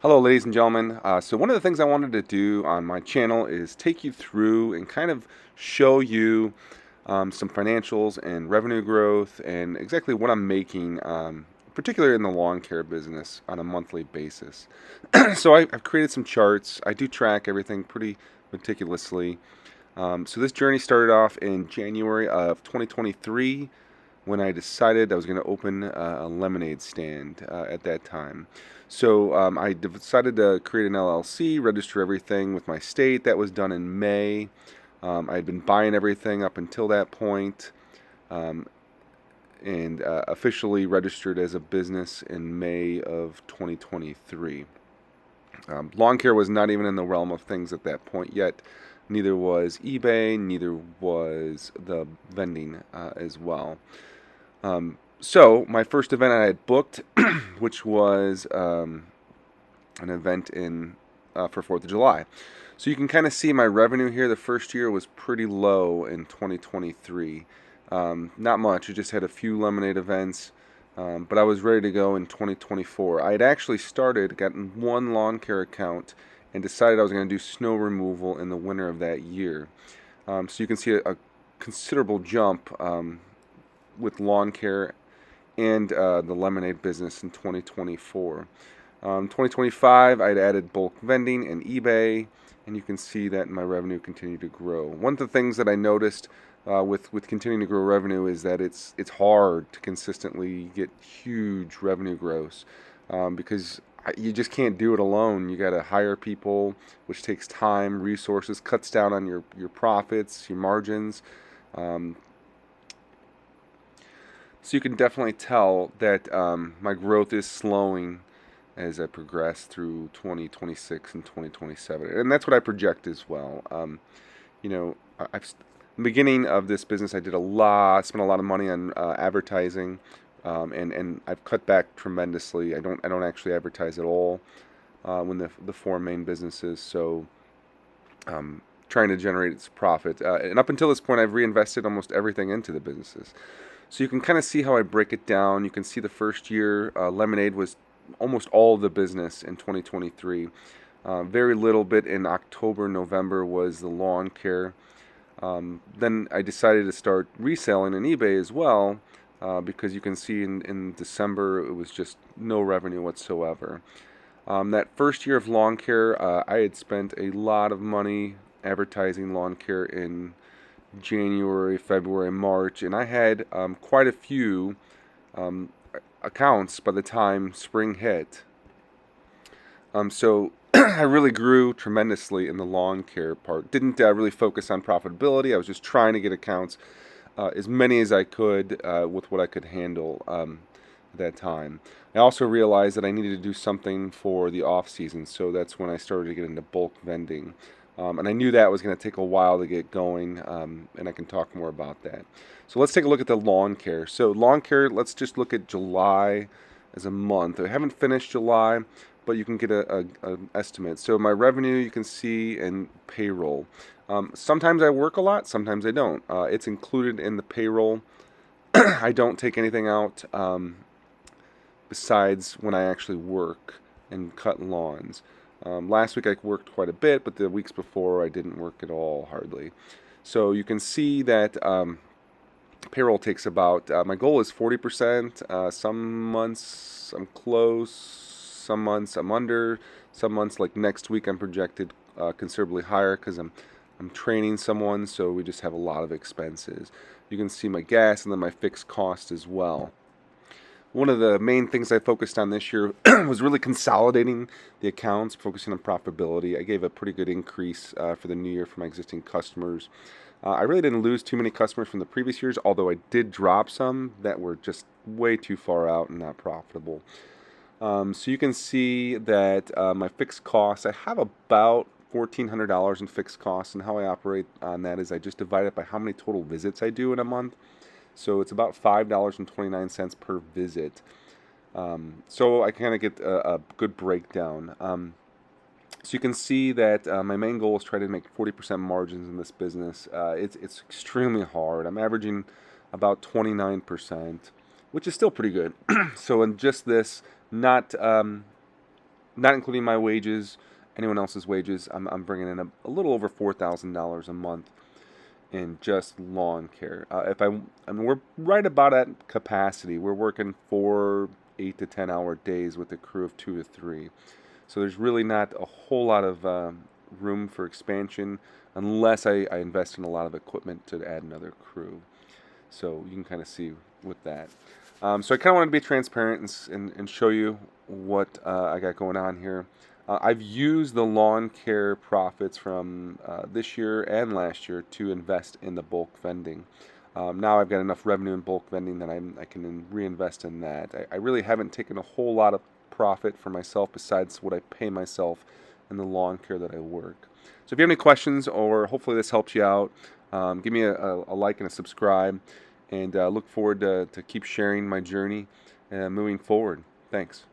Hello, ladies and gentlemen. So one of the things I wanted to do on my channel is take you through and kind of show you some financials and revenue growth and exactly what I'm making, particularly in the lawn care business on a monthly basis. I've created some charts. I do track everything pretty meticulously. So this journey started off in January of 2023 when I decided I was going to open a lemonade stand at that time. I decided to create an LLC, register everything with my state. That was done in May. I had been buying everything up until that point, um, and officially registered as a business in May of 2023. Lawn care was not even in the realm of things at that point yet. Neither was eBay, neither was the vending as well. So my first event I had booked, which was an event in for 4th of July. So you can kind of see my revenue here. The first year was pretty low in 2023. Not much. I just had a few lemonade events, but I was ready to go in 2024. I had actually gotten one lawn care account, and decided I was going to do snow removal in the winter of that year. So you can see a considerable jump with lawn care and the lemonade business in 2024. 2025, I'd added bulk vending and eBay, and you can see that my revenue continued to grow. One of the things that I noticed with continuing to grow revenue is that it's hard to consistently get huge revenue growth because you just can't do it alone. You got to hire people, which takes time, resources, cuts down on your profits, your margins. Um, so you can definitely tell that my growth is slowing as I progress through 2026 and 2027, and that's what I project as well. You know, I've the beginning of this business, I spent a lot of money on advertising, and I've cut back tremendously. I don't actually advertise at all when the four main businesses. Trying to generate its profit, and up until this point, I've reinvested almost everything into the businesses. So you can kind of see how I break it down. You can see the first year, Lemonade was almost all of the business in 2023. Very little bit in October, November was the lawn care. Then I decided to start reselling on eBay as well, because you can see in December it was just no revenue whatsoever. That first year of lawn care, I had spent a lot of money advertising lawn care in January, February, March, and I had quite a few um, accounts by the time spring hit. I really grew tremendously in the lawn care part. Didn't really focus on profitability. I was just trying to get accounts, as many as I could, with what I could handle at that time. I also realized that I needed to do something for the off season, so that's when I started to get into bulk vending. And I knew that was going to take a while to get going, and I can talk more about that. So let's take a look at the lawn care. So lawn care, let's just look at July as a month. I haven't finished July, but you can get an estimate. So my revenue, you can see in payroll. Sometimes I work a lot, sometimes I don't. It's included in the payroll. I don't take anything out besides when I actually work and cut lawns. Last week I worked quite a bit, but the weeks before I didn't work at all, hardly. So you can see that payroll takes about, my goal is 40%. Some months I'm close, some months I'm under, some months like next week I'm projected considerably higher because I'm training someone, so we just have a lot of expenses. You can see my gas and then my fixed cost as well. One of the main things I focused on this year was really consolidating the accounts, focusing on profitability. I gave a pretty good increase for the new year for my existing customers. I really didn't lose too many customers from the previous years, although I did drop some that were just way too far out and not profitable. So you can see that my fixed costs, I have about $1,400 in fixed costs, and how I operate on that is I just divide it by how many total visits I do in a month. So it's about $5.29 per visit. So I kind of get a good breakdown. So you can see that my main goal is try to make 40% margins in this business. It's extremely hard. I'm averaging about 29%, which is still pretty good. So in just this, not not including my wages, anyone else's wages. I'm bringing in a little over $4,000 a month in just lawn care. I mean, we're right about at capacity. We're working 8 to 10 hour days with a crew of 2 to 3. So there's really not a whole lot of room for expansion unless I invest in a lot of equipment to add another crew. So you can kind of see with that. So I kind of wanted to be transparent and show you what I got going on here. I've used the lawn care profits from this year and last year to invest in the bulk vending. Now I've got enough revenue in bulk vending that I can reinvest in that. I really haven't taken a whole lot of profit for myself besides what I pay myself in the lawn care that I work. So if you have any questions, or hopefully this helps you out, give me a like and a subscribe, and look forward to keep sharing my journey moving forward. Thanks.